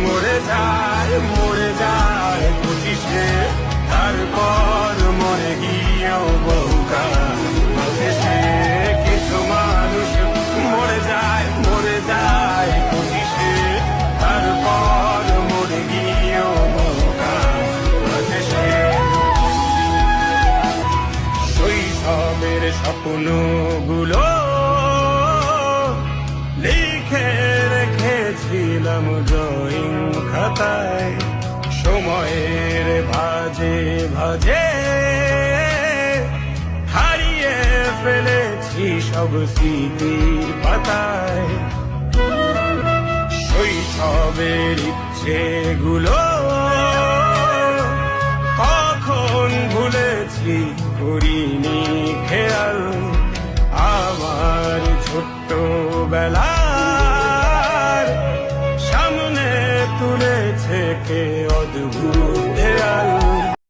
মরে যায় 25-এ, তারপর মরে গিয়েও বহুকাল শেষে কিছু মানুষ মরে যায় 25-এ, তারপর মরে গিয়েও বহুকাল শেষে। শৈশবের স্বপ্নগুলো লিখে রেখেছিলাম ড্রয়িং খাতায়, সময়ের ভাজে ভাজে হারিয়ে ফেলেছি সব স্মৃতির পাতায়। শৈশবের ইচ্ছেগুলো কখন ভুলেছি করিনি খেয়াল, আমার ছোট্টবেলার সামনে তুলেছে কেউ